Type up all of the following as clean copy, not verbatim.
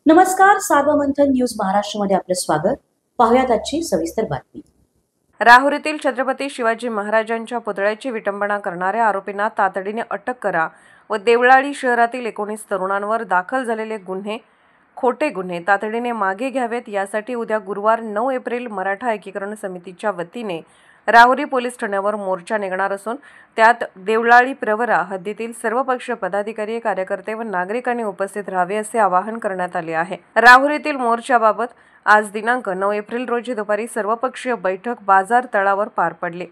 नमस्कार, सार्वमंथन न्यूज महाराष्ट्रमध्ये आपलं स्वागत. पाहुयात आजची सविस्तर बातमी. राहुरीतील छत्रपती शिवाजी महाराजांच्या पुतळ्याची विटंबना करणाऱ्या आरोपींना तातडीने अटक करा व देवळाली शहरातील 19 तरुणांवर दाखल झालेले खोटे गुन्हे तातडीने मागे घ्यावेत. यासाठी उद्या गुरुवार 9 एप्रिल मराठा एकीकरण समितीच्या वतीने राहुरी पोलीस ठाण्यावर मोर्चा निघणार असून त्यात देवळाली प्रवरा हद्दीतील सर्वपक्षीय पदाधिकारी, कार्यकर्ते व नागरिकांनी उपस्थित राहावे असे आवाहन करण्यात आले आहे. राहुरीतील मोर्चाबाबत आज दिनांक 9 एप्रिल रोजी दुपारी सर्वपक्षीय बैठक बाजार तळावर पार पडली.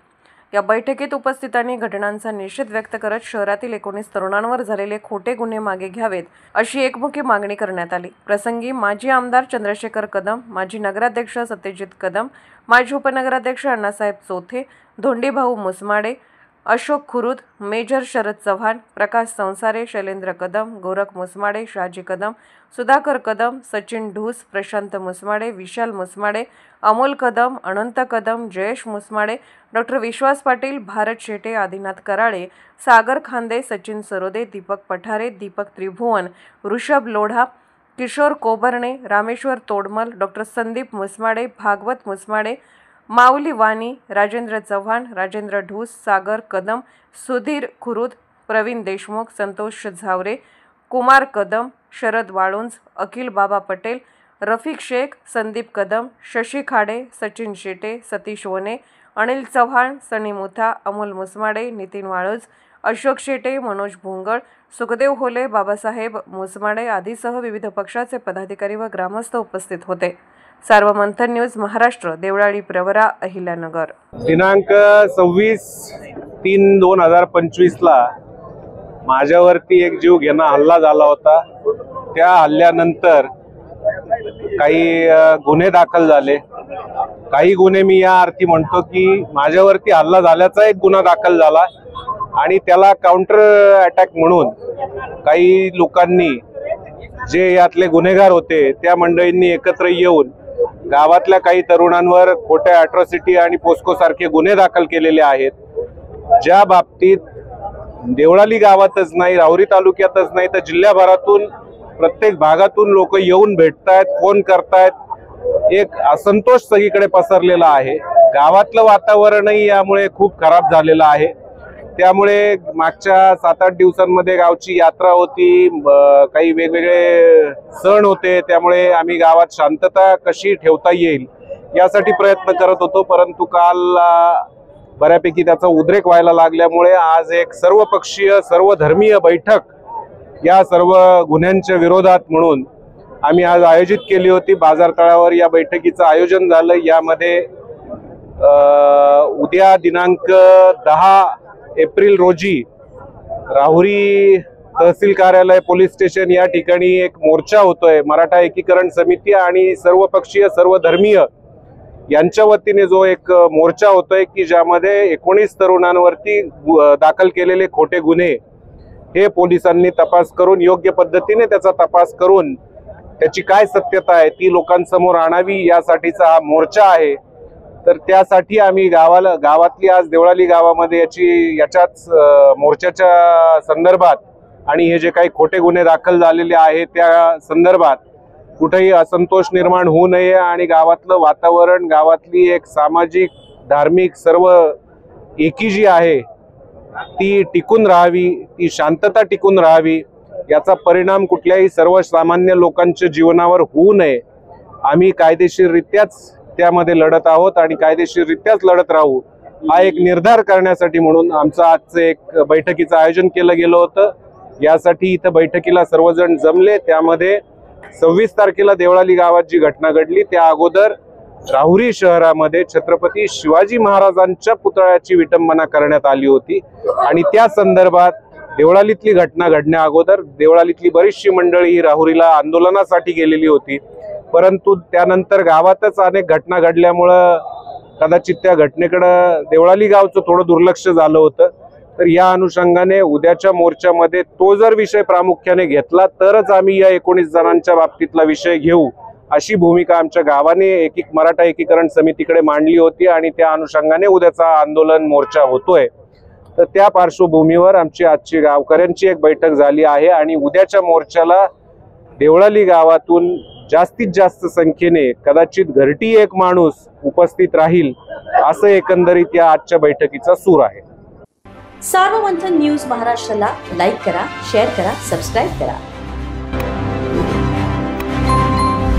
या बैठकीत उपस्थितांनी घटनांचा निषेध व्यक्त करत शहरातील 19 तरुणांवर झालेले खोटे गुन्हे मागे घ्यावेत अशी एकमुखी मागणी करण्यात आली. प्रसंगी माजी आमदार चंद्रशेखर कदम, माजी नगराध्यक्ष सत्यजित कदम, माजी उपनगराध्यक्ष अण्णासाहेब चौथे, धोंडीभाऊ मुसमाडे, अशोक खुरुद, मेजर शरद चव्हाण, प्रकाश संसारे, शैलेंद्र कदम, गोरख मुसमाडे, शहाजी कदम, सुधाकर कदम, सचिन ढूस, प्रशांत मुसमाडे, विशाल मुसमाडे, अमोल कदम, अनंत कदम, जयेश मुसमाडे, डॉक्टर विश्वास पाटील, भारत शेटे, आदिनाथ कराळे, सागर खांदे, सचिन सरोदे, दीपक पठारे, दीपक त्रिभुवन, ऋषभ लोढा, किशोर कोबरणे, रामेश्वर तोडमल, डॉक्टर संदीप मुसमाडे, भागवत मुसमाडे, माऊली वाणी, राजेंद्र चव्हाण, राजेंद्र ढूस, सागर कदम, सुधीर खुरुद, प्रवीण देशमुख, संतोष झावरे, कुमार कदम, शरद वाळुंज, अखिल बाबा पटेल, रफिक शेख, संदीप कदम, शशी खाडे, सचिन शेटे, सतीश वने, अनिल चव्हाण, सनी मुथा, अमोल मुसमाडे, नितीन वाळुंज, अशोक शेटे, मनोज भोंगळ, सुखदेव होले, बाबासाहेब मुसमाडे आदीसह विविध पक्षाचे पदाधिकारी व ग्रामस्थ उपस्थित होते. सार्वमंथन न्यूज महाराष्ट्र, देवळाली प्रवरा, अहिल्यानगर. दिनांक 26/3/2025 ला माझ्यावरती एक जीव घेणा हल्ला झाला होता. त्या हल्ल्यानंतर काही गुन्हे दाखल झाले. काही गुन्हे मी या अर्थी म्हणतो की माझ्यावरती हल्ला झाल्याचा एक गुन्हा दाखल झाला आणि त्याला काउंटर अटॅक म्हणून काही लोकांनी, जे यातले गुन्हेगार होते त्या मंडळींनी एकत्र येऊन गावातल्या काही तरुणांवर खोट्या अॅट्रॉसिटी आणि पोस्को सारखे गुन्हे दाखल केलेले आहेत. ज्या बाबतीत देवळाली गावातच नाही, राहुरी तालुक्यातच नाही तर जिल्ह्याभरातून प्रत्येक भागातून लोक येऊन भेटतायत, फोन करतायत. एक असंतोष सगळीकडे पसरलेला आहे. गावातलं वातावरणही यामुळे खूप खराब झालेलं आहे. त्यामुळे मागच्या 7-8 दिवसांमध्ये गावची यात्रा होती, काही वेगवेगळे सण होते. त्यामुळे आम्ही गावात शांतता कशी ठेवता येईल यासाठी प्रयत्न करत होतो. परंतु काल बऱ्यापैकी त्याचा उद्रेक व्हायला लागल्यामुळे आज एक सर्वपक्षीय सर्वधर्मीय बैठक या सर्व गुन्ह्यांच्या विरोधात म्हणून आम्ही आज आयोजित केली होती. बाजार तळावर या बैठकीचं आयोजन झालं. यामध्ये उद्या दिनांक 10 एप्रिल रोजी राहुरी तहसील कार्यालय, पोलीस स्टेशन या ठिकाणी एक मोर्चा होतोय. मराठा एकीकरण समिती आणि सर्वपक्षीय सर्वधर्मीय यांच्या वतीने जो एक मोर्चा होतोय की ज्यामध्ये 19 तरुणांवरती दाखल केलेले खोटे गुन्हे हे पोलिसांनी तपास करून, योग्य पद्धतीने त्याचा तपास करून त्याची काय सत्यता आहे ती लोकांसमोर आणावी यासाठीचा हा मोर्चा आहे. तर त्यासाठी आम्ही गावातली आज देवळाली गावामध्ये याच्याच मोर्चाच्या संदर्भात आणि हे जे काही खोटे गुन्हे दाखल झालेले आहेत त्या संदर्भात कुठेही असंतोष निर्माण होऊ नये आणि गावातलं वातावरण, गावातली एक सामाजिक, धार्मिक सर्व एकी जी आहे ती टिकून राहावी, ती शांतता टिकून राहावी, याचा परिणाम कुठल्याही सर्वसामान्य लोकांच्या जीवनावर होऊ नये. आम्ही कायदेशीररित्याच त्यामध्ये लढत आहोत आणि कायदेशीररित्याच लढत राहू हा एक निर्धार करण्यासाठी म्हणून आमचं आजचं एक बैठकीचं आयोजन केलं गेलं होतं. यासाठी इथं बैठकीला सर्वजण जमले. त्यामध्ये 26 तारखेला देवळाली गावात जी घटना घडली त्या अगोदर राहुरी शहरामध्ये छत्रपती शिवाजी महाराजांच्या पुतळ्याची विटंबना करण्यात आली होती आणि त्या संदर्भात देवळालीतली घटना घडण्या अगोदर देवळालीतली बरीचशी मंडळी ही राहुरीला आंदोलनासाठी गेलेली होती. परंतु त्यानंतर गावातच अनेक घटना घडल्यामुळं कदाचित त्या घटनेकडे देवळाली गावचं थोडं दुर्लक्ष झालं होतं. तर या अनुषंगाने उद्याच्या मोर्चामध्ये तो जर विषय प्रामुख्याने घेतला तरच आम्ही या 19 जणांच्या बाबतीतला विषय घेऊ अशी भूमिका आमच्या गावाने मराठा एकीकरण समितीकडे मांडली होती आणि त्या अनुषंगाने उद्याचा आंदोलन मोर्चा होतोय. तर त्या पार्श्वभूमीवर आमची आजची गावकऱ्यांची एक बैठक झाली आहे आणि उद्याच्या मोर्चाला देवळाली गावातून जास्तीत जास्त संख्येने कदाचित घरटी एक माणूस उपस्थित राहील असं एकंदरीत या आजच्या बैठकीचा सूर आहे. सार्वमंथन न्यूज महाराष्ट्राला लाईक करा, शेअर करा, सबस्क्राईब करा.